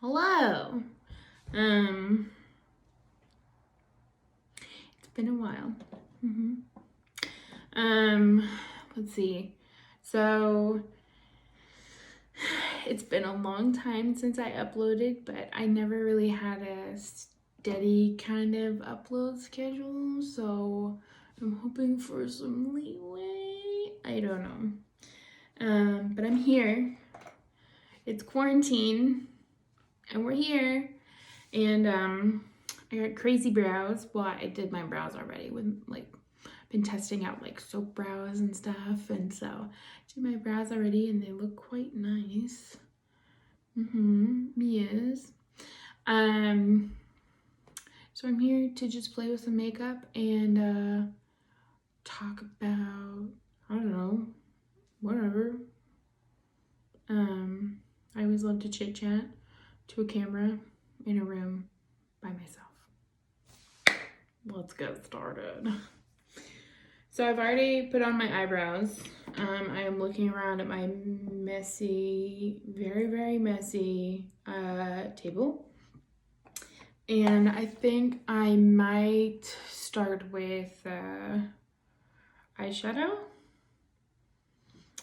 Hello. It's been a while. Let's see. So it's been a long time since I uploaded, but I never really had a steady kind of upload schedule, so I'm hoping for some leeway. I don't know. But I'm here. It's quarantine, and we're here. And I got crazy brows. Well, I did my brows already with been testing out soap brows and stuff, and so I did my brows already, and they look quite nice. Yes. So I'm here to just play with some makeup and talk about, I don't know, whatever. I always love to chit chat to a camera in a room by myself. Let's get started. So I've already put on my eyebrows. I am looking around at my messy, very messy table. And I think I might start with eyeshadow.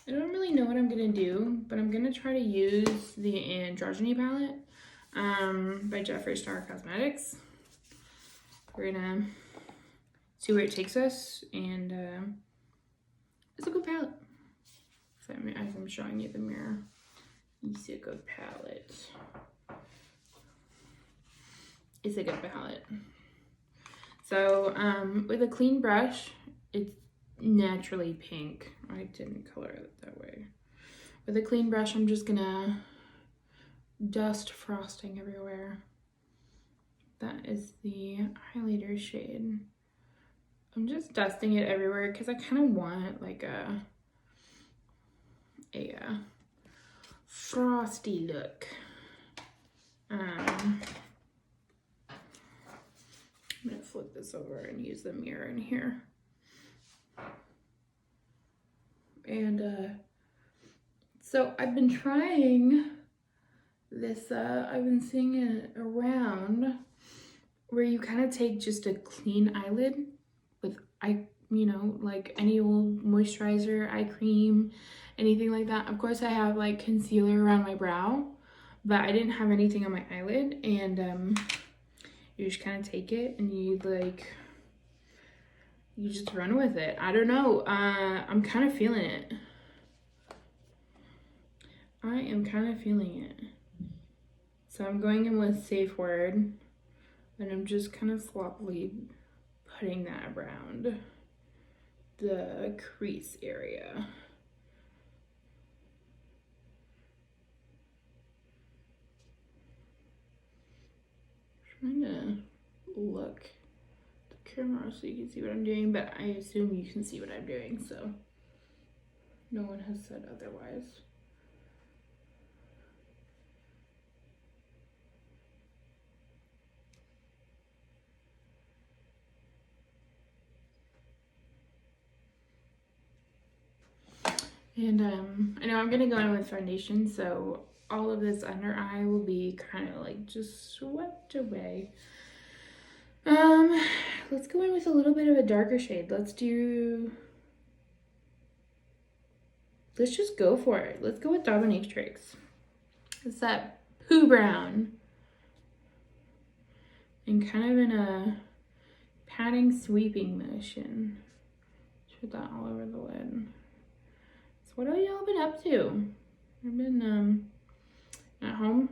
I don't really know what I'm gonna do, but I'm gonna try to use the Androgyny palette by Jeffree Star Cosmetics. We're gonna see where it takes us, and it's a good palette. So as I'm showing you the mirror, it's a good palette. It's a good palette. So with a clean brush, it's naturally pink. I didn't color it that way. With a clean brush, I'm just gonna dust frosting everywhere. That is the highlighter shade. I'm just dusting it everywhere because I kind of want like a frosty look. I'm gonna flip this over and use the mirror in here. And so I've been trying this, I've been seeing it around where you kind of take just a clean eyelid with like any old moisturizer, eye cream, anything like that. Of course I have like concealer around my brow, but I didn't have anything on my eyelid, and you just kind of take it and you just run with it. I don't know, I'm kind of feeling it. I am kind of feeling it. So I'm going in with Safe Word, and I'm just kind of sloppily putting that around the crease area. I'm trying to look at the camera so you can see what I'm doing, but I assume you can see what I'm doing, so no one has said otherwise. And I know I'm gonna go in with foundation, so all of this under eye will be kind of like just swept away. Let's go in with a little bit of a darker shade. Let's just go for it. Let's go with Dominatrix. It's that poo brown. And kind of in a patting sweeping motion. Put that all over the lid. So what have y'all been up to? I've been at home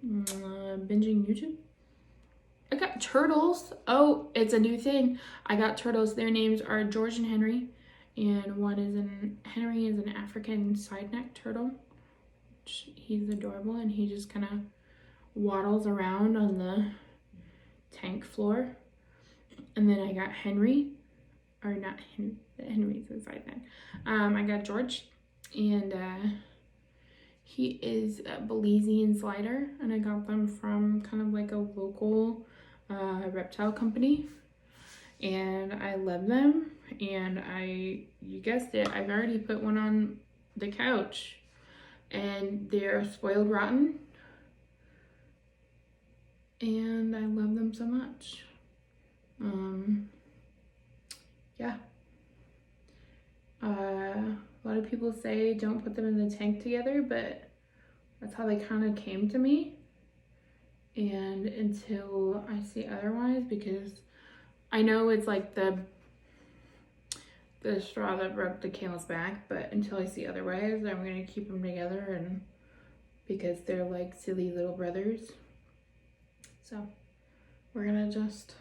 binging YouTube. I got turtles. Oh, it's a new thing. I got turtles. Their names are George and Henry. And Henry is an African side-neck turtle. He's adorable, and he just kind of waddles around on the tank floor. And then I got Henry's a side-neck. I got George, and he is a Belizean slider, and I got them from kind of like a local reptile company, and I love them. And you guessed it, I've already put one on the couch, and they're spoiled rotten. and I love them so much. Yeah. A lot of people say don't put them in the tank together, but that's how they kind of came to me. And until I see otherwise, because I know it's like the straw that broke the camel's back, but until I see otherwise, I'm gonna keep them together, and because they're like silly little brothers. So we're gonna just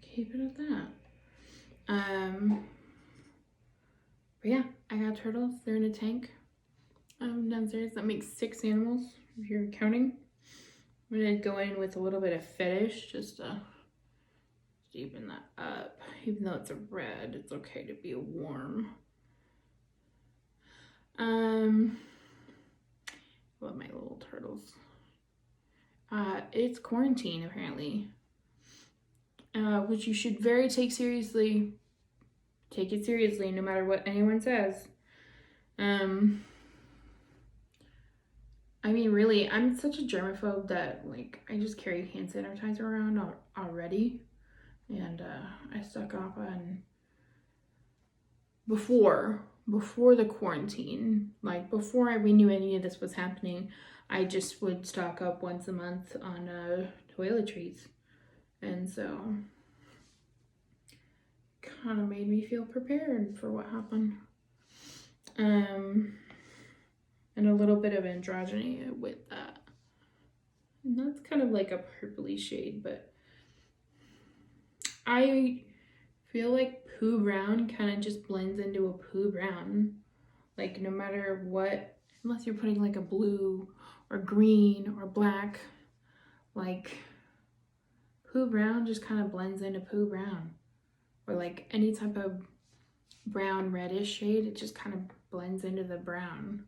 keep it at that. But yeah, I got turtles. They're in a tank downstairs. That makes 6 animals if you're counting. I'm gonna go in with a little bit of fetish just to deepen that up. Even though it's a red, it's okay to be warm. Love my little turtles. It's quarantine apparently, which you should take seriously. Take it seriously, no matter what anyone says. I mean, really, I'm such a germaphobe that like I just carry hand sanitizer around already, and I stuck off on before the quarantine, like before we knew any of this was happening. I just would stock up once a month on toiletries, and so kind of made me feel prepared for what happened. And a little bit of androgyny with that. And that's kind of like a purpley shade, but I feel like poo brown kind of just blends into a poo brown. Like no matter what, unless you're putting like a blue or green or black, like poo brown just kind of blends into poo brown. Or like any type of brown reddish shade, it just kind of blends into the brown.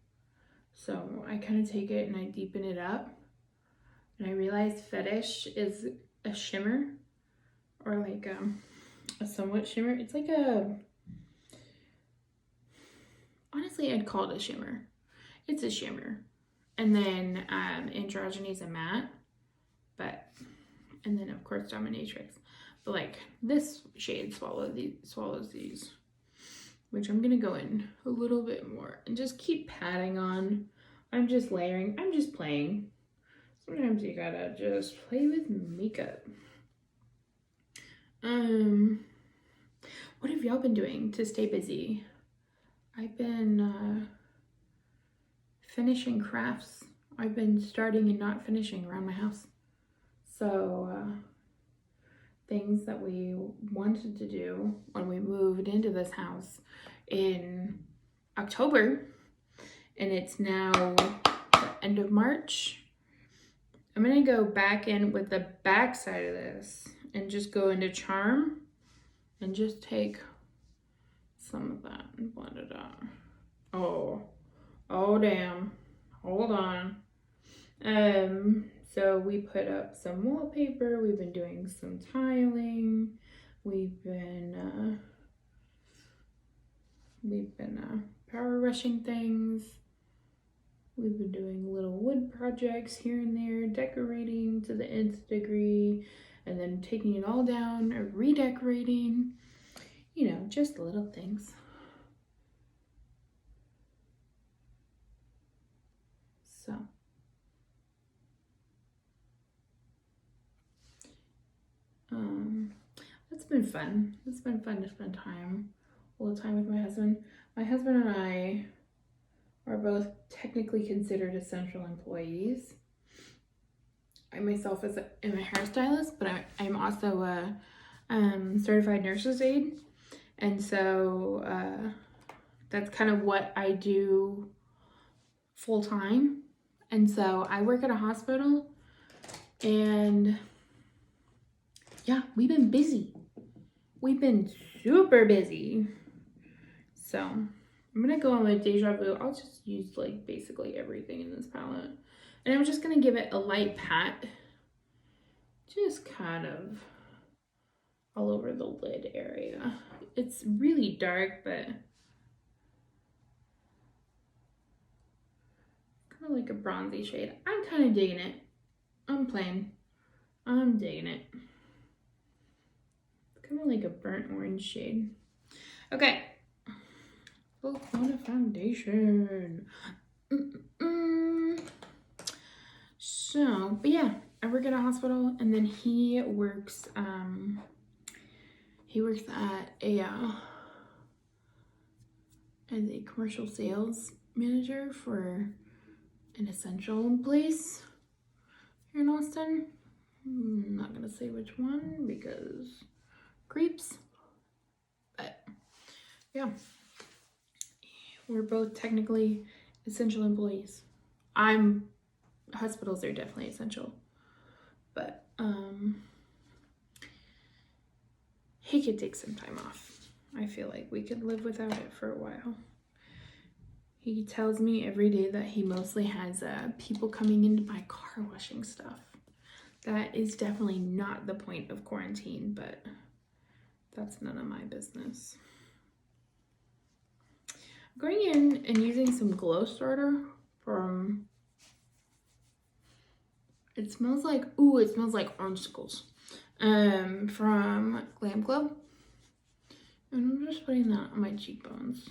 So I kind of take it and I deepen it up. And I realized fetish is a shimmer, or like a somewhat shimmer. It's like honestly, I'd call it a shimmer. It's a shimmer. And then androgyny is a matte, and then of course dominatrix. But like this shade swallows these, which I'm gonna go in a little bit more and just keep patting on. I'm just layering, I'm just playing. Sometimes you gotta just play with makeup. What have y'all been doing to stay busy? I've been finishing crafts. I've been starting and not finishing around my house. So things that we wanted to do when we moved into this house in October, and it's now the end of March. I'm gonna go back in with the back side of this and just go into charm and just take some of that and blend it out. Oh damn, hold on. So we put up some wallpaper, we've been doing some tiling, we've been power rushing things. We've been doing little wood projects here and there, decorating to the nth degree, and then taking it all down or redecorating, you know, just little things. So it's been fun. It's been fun to spend all the time with my husband. My husband and I are both technically considered essential employees. I myself am a hairstylist, but I'm also a certified nurse's aide, and so that's kind of what I do full time. And so I work at a hospital, and yeah, we've been busy. We've been super busy. So I'm gonna go on with Deja Vu. I'll just use like basically everything in this palette. And I'm just gonna give it a light pat. Just kind of all over the lid area. It's really dark, but kind of like a bronzy shade. I'm kind of digging it. I'm playing. I'm digging it. It's kind of like a burnt orange shade. Okay. Full Corona foundation. So, but yeah, I work at a hospital, and then he works at a as a commercial sales manager for an essential place here in Austin. I'm not gonna say which one because creeps, but yeah, we're both technically essential employees. Hospitals are definitely essential, but he could take some time off. I feel like we could live without it for a while. He tells me every day that he mostly has people coming in to buy car washing stuff. That is definitely not the point of quarantine, but that's none of my business. I'm going in and using some glow starter from, it smells like orangecicles, from Glam Glow. And I'm just putting that on my cheekbones.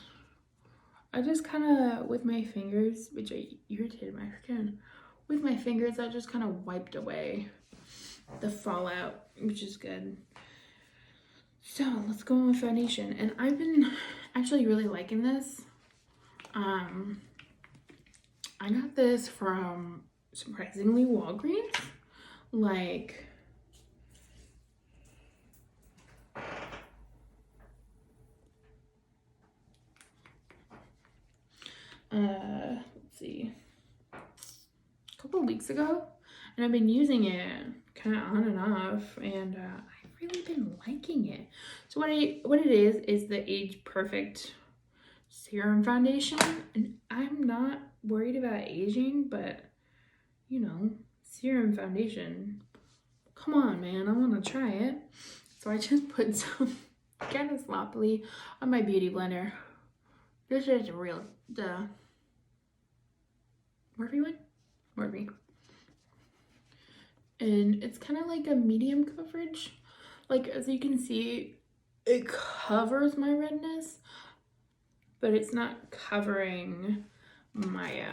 I just kind of, with my fingers, which I irritated my skin, with my fingers, I just kind of wiped away the fallout, which is good. So let's go on with foundation. And I've been actually really liking this. I got this from, surprisingly, Walgreens. Like, let's see, a couple of weeks ago, and I've been using it kind of on and off, and I've really been liking it. So what it is the Age Perfect serum foundation, and I'm not worried about aging, but you know, serum foundation, come on, man, I want to try it. So I just put some kind of sloppily on my beauty blender. This is the Morphe one? Morphe. And it's kind of like a medium coverage. Like, as you can see, it covers my redness, but it's not covering my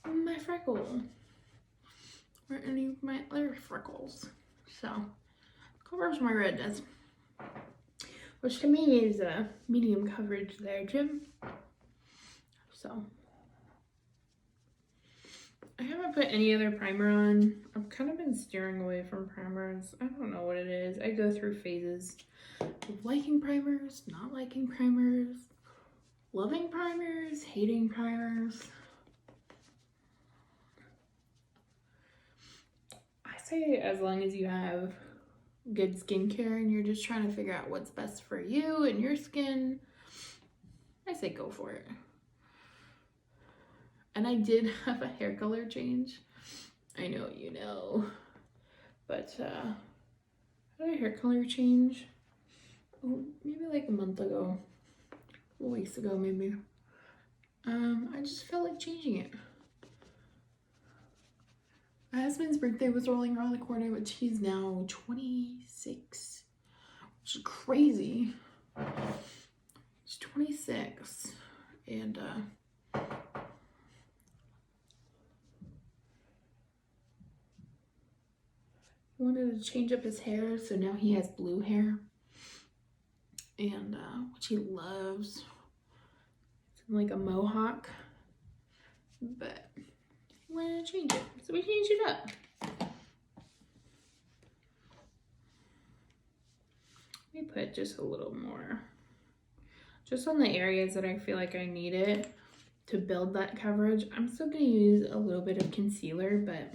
my freckle or any of my other freckles. So covers my redness, which to me is a medium coverage there, Jim. So I haven't put any other primer on. I've kind of been steering away from primers. I don't know what it is. I go through phases of liking primers, not liking primers, loving primers, hating primers. I say as long as you have good skincare and you're just trying to figure out what's best for you and your skin, I say go for it. And I did have a hair color change. I know you know, but I had a hair color change maybe like a month ago, a couple weeks ago maybe. I just felt like changing it. My husband's birthday was rolling around the corner, which he's now 26, which is crazy. He's 26, and he wanted to change up his hair, so now he has blue hair, and which he loves. It's like a mohawk, but he wanted to change it, so we changed it up. Let me put just a little more, just on the areas that I feel like I need it to build that coverage. I'm still gonna use a little bit of concealer, but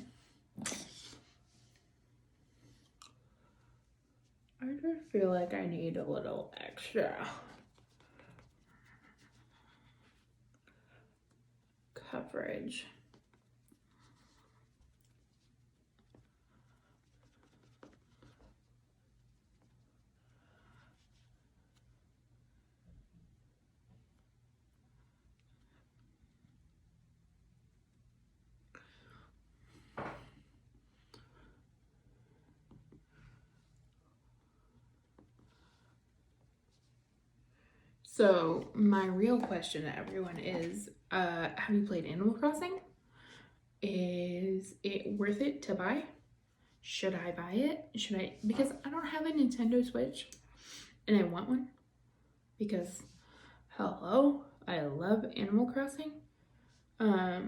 I just feel like I need a little extra coverage. So my real question to everyone is, have you played Animal Crossing? Is it worth it to buy? Should I buy it? Because I don't have a Nintendo Switch and I want one because hello, I love Animal Crossing. I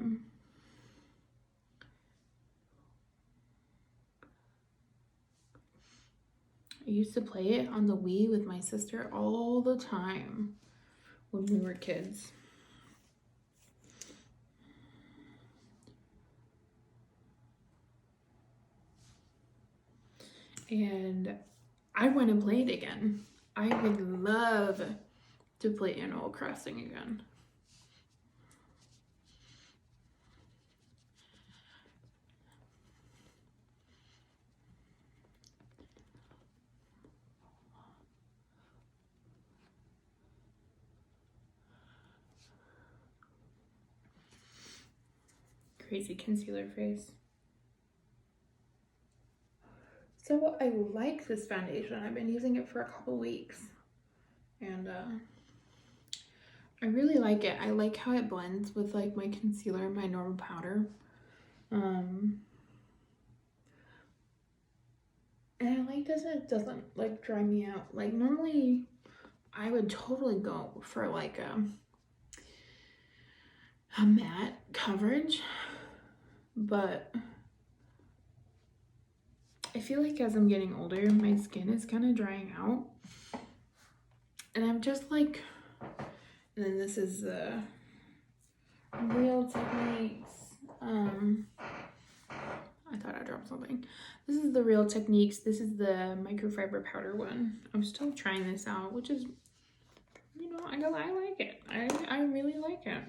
used to play it on the Wii with my sister all the time when we were kids. And I want to play it again. I would love to play Animal Crossing again. Crazy concealer face. So I like this foundation. I've been using it for a couple weeks and I really like it. I like how it blends with like my concealer and my normal powder. And I like this, it doesn't like dry me out. Like normally I would totally go for like a matte coverage, but I feel like as I'm getting older, my skin is kind of drying out. And I'm just like, and then this is the Real Techniques. I thought I dropped something. This is the Real Techniques. This is the microfiber powder one. I'm still trying this out, which is, you know, I like it. I really like it.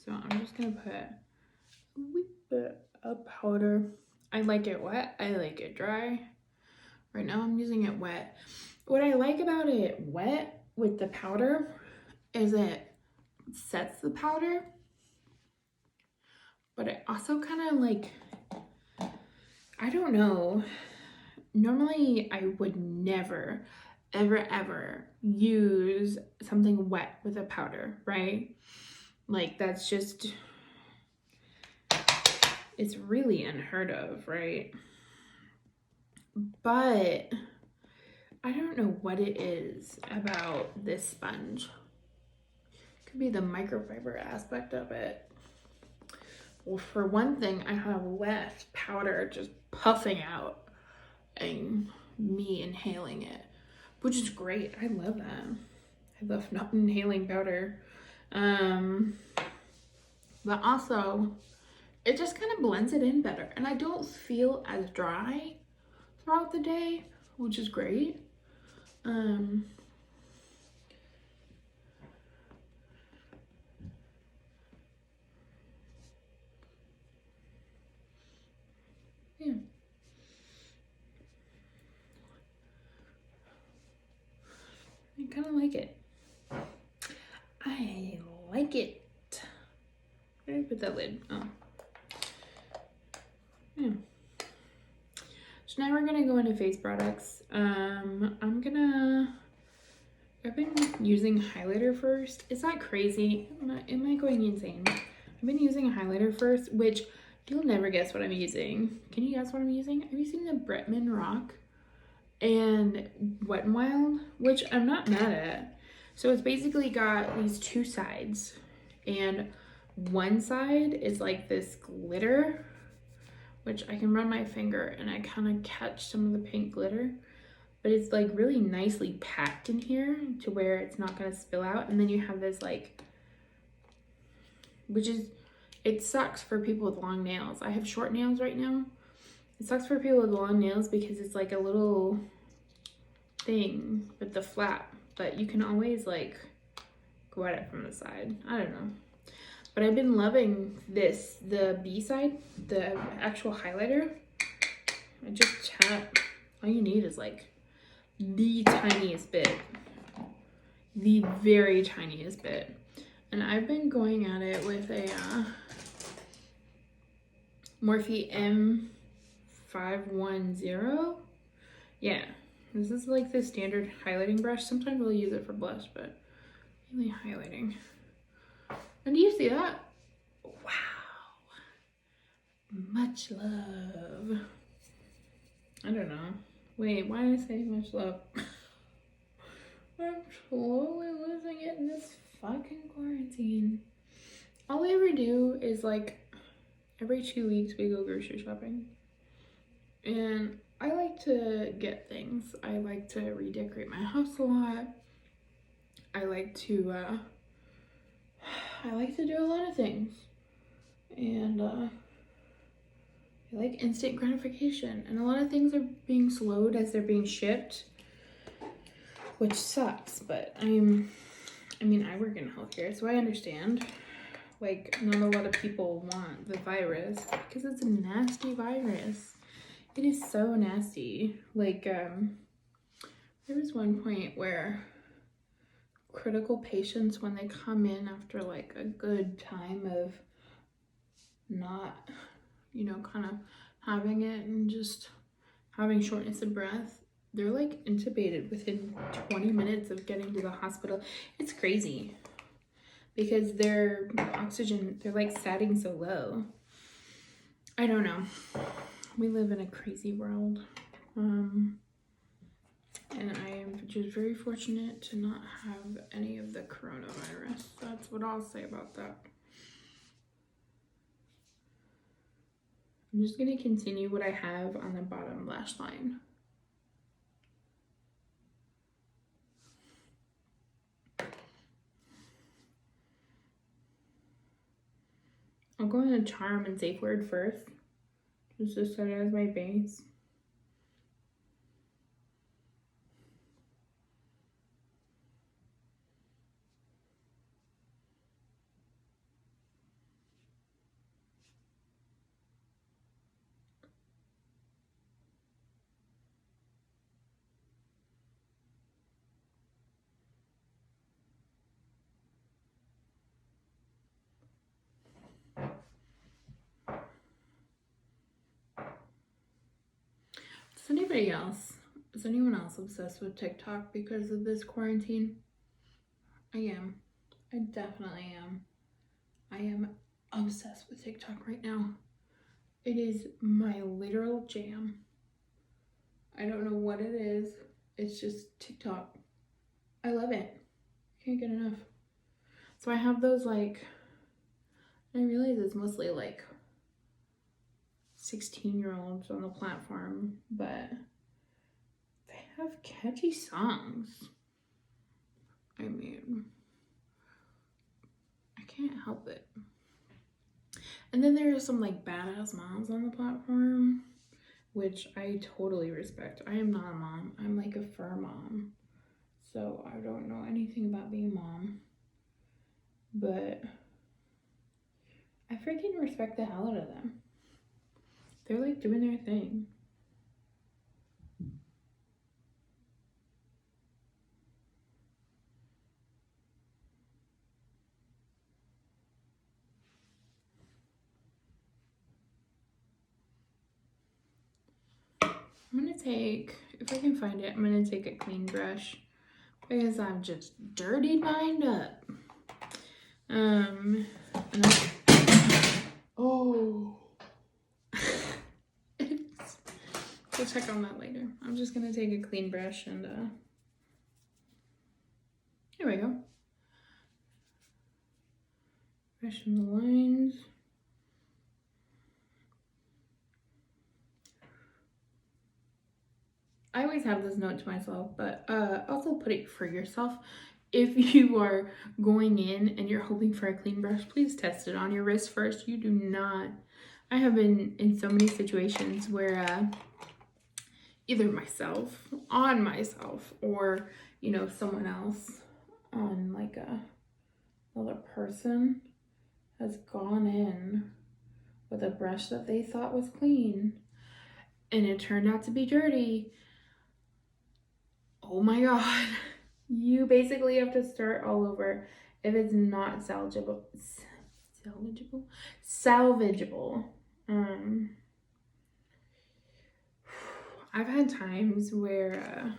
So I'm just gonna put a wee bit of powder. I like it wet, I like it dry. Right now I'm using it wet. What I like about it wet with the powder is it sets the powder, but it also kind of like, I don't know. Normally I would never, ever use something wet with a powder, right? Like that's just, it's really unheard of, right? But I don't know what it is about this sponge. Could be the microfiber aspect of it. Well, for one thing, I have less powder just puffing out and me inhaling it, which is great. I love that. I love not inhaling powder. But also it just kind of blends it in better and I don't feel as dry throughout the day, which is great. Yeah. I kind of like it. I like it. Where did I put that lid? Oh. Yeah. So now we're gonna go into face products. I've been using highlighter first. It's not crazy. Am I going insane? I've been using highlighter first, which you'll never guess what I'm using. Can you guess what I'm using? I'm using the Bretman Rock and Wet n Wild, which I'm not mad at. So it's basically got these two sides, and one side is like this glitter, which I can run my finger and I kind of catch some of the pink glitter, but it's like really nicely packed in here to where it's not gonna spill out. And then you have this like, which is, it sucks for people with long nails. I have short nails right now. It sucks for people with long nails because it's like a little thing with the flap, but you can always like go at it from the side. I don't know. But I've been loving this, the B side, the actual highlighter. I just tap, all you need is like the tiniest bit, the very tiniest bit. And I've been going at it with a Morphe 510. Yeah, this is like the standard highlighting brush. Sometimes we'll use it for blush, but mainly highlighting. And do you see that? Wow. Much love. I don't know. Wait, why did I say much love? I'm slowly losing it in this fucking quarantine. All we ever do is like every 2 weeks we go grocery shopping. And I like to get things. I like to redecorate my house a lot. I like to do a lot of things. And I like instant gratification. And a lot of things are being slowed as they're being shipped, which sucks, but I work in healthcare, so I understand. Like, not a lot of people want the virus because it's a nasty virus. It is so nasty. Like, there was one point where critical patients, when they come in after like a good time of not, kind of having it and just having shortness of breath, they're like intubated within 20 minutes of getting to the hospital. It's crazy because their oxygen, they're like setting so low. I don't know. We live in a crazy world. And I am just very fortunate to not have any of the coronavirus. That's what I'll say about that. I'm just going to continue what I have on the bottom lash line. I'll go in a Charm and Safe Word first, just to set it as my base. Is anyone else obsessed with TikTok because of this quarantine? I am. I definitely am. I am obsessed with TikTok right now. It is my literal jam. I don't know what it is. It's just TikTok. I love it. I can't get enough. So I have those I realize it's mostly 16-year-olds on the platform, but they have catchy songs. I can't help it. And then there are some badass moms on the platform, which I totally respect. I am not a mom. I'm like a fur mom. So I don't know anything about being a mom. But I freaking respect the hell out of them. They're doing their thing. I'm gonna take, if I can find it, I'm gonna take a clean brush because I'm just dirty lined up. Oh. We'll check on that later. I'm just gonna take a clean brush and here we go. Brushing the lines. I always have this note to myself, but also put it for yourself. If you are going in and you're hoping for a clean brush, please test it on your wrist first. You do not. I have been in so many situations where either myself, or, someone else on another person has gone in with a brush that they thought was clean and it turned out to be dirty. Oh my God. You basically have to start all over if it's not salvageable. I've had times where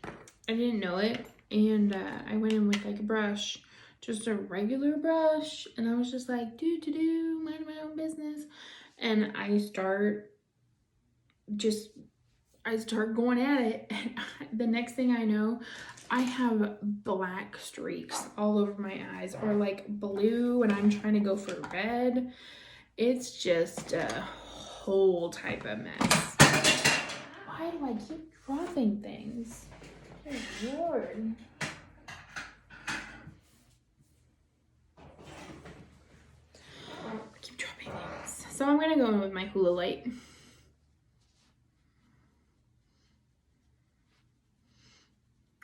I didn't know it, and I went in with like a brush, just a regular brush, and I was just like, mind my own business. And I start going at it, and the next thing I know, I have black streaks all over my eyes, or like blue, and I'm trying to go for red. It's just a whole type of mess. Why do I keep dropping things? Good Lord. I keep dropping things. So I'm gonna go in with my hula light.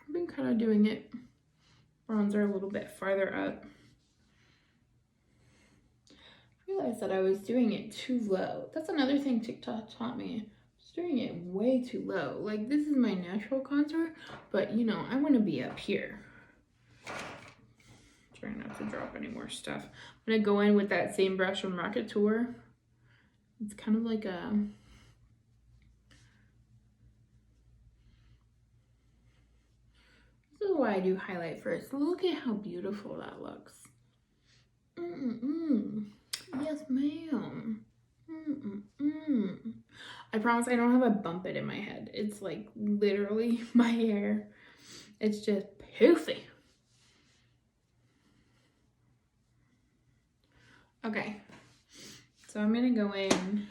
I've been kind of doing it bronzer a little bit farther up. I realized that I was doing it too low. That's another thing TikTok taught me. I was doing it way too low. Like, this is my natural contour, but you know, I want to be up here. Trying not to drop any more stuff. I'm gonna go in with that same brush from Rocket Tour. It's kind of like a this is why I do highlight first. Look at how beautiful that looks. Yes, ma'am. I promise I don't have a bump it in my head. It's like literally my hair. It's just poofy. Okay, so I'm gonna go in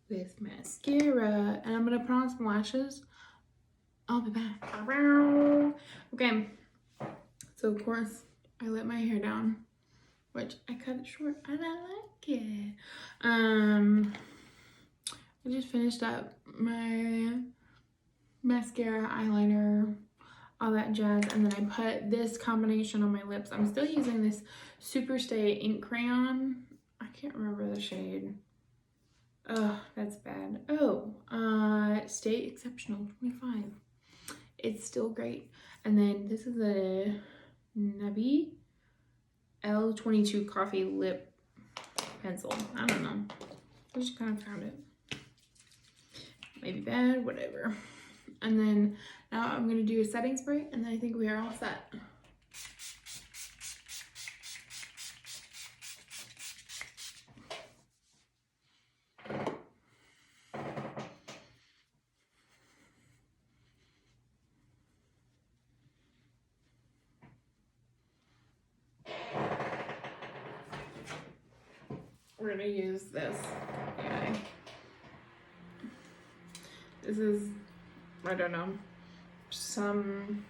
with mascara, and I'm gonna put on some lashes. I'll be back. Okay, so of course I let my hair down, which I cut it short and I like it. I just finished up my mascara, eyeliner, all that jazz, and then I put this combination on my lips. I'm still using this Super Stay ink crayon. I can't remember the shade. Oh, that's bad. Oh, Stay Exceptional 25. It's still great. And then this is a Nabi L22 Coffee Lip Pencil. I don't know. I just kind of found it. Maybe bad, whatever. And then now I'm going to do a setting spray, and then I think we are all set. We're going to use this guy. This is, I don't know, some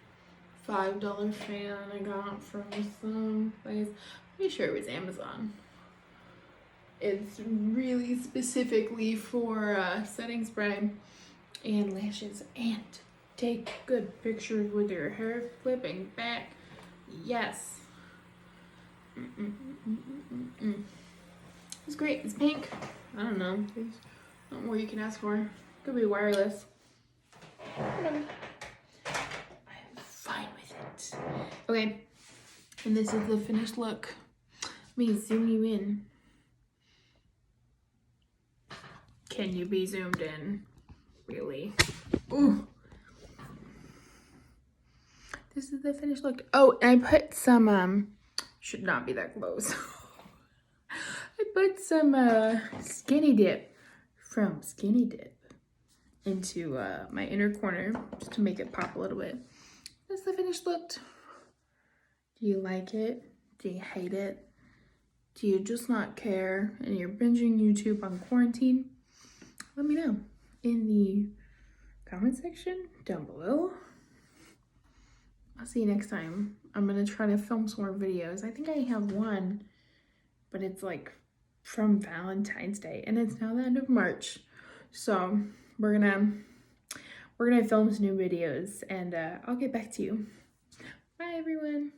$5 fan I got from some place. Pretty sure it was Amazon. It's really specifically for setting spray and lashes, and take good pictures with your hair flipping back. Yes. It's great. It's pink. I don't know. There's not more you can ask for. Could be wireless. Whatever. I'm fine with it. Okay. And this is the finished look. Let me zoom you in. Can you be zoomed in? Really? Ooh. This is the finished look. Oh, and I put some, should not be that close. I put some Skinny Dip from Skinny Dip into my inner corner just to make it pop a little bit. That's the finished look. Do you like it? Do you hate it? Do you just not care and you're binging YouTube on quarantine? Let me know in the comment section down below. I'll see you next time. I'm gonna try to film some more videos. I think I have one, but it's like from Valentine's Day, and it's now the end of March. So we're gonna film some new videos, and I'll get back to you. Bye everyone.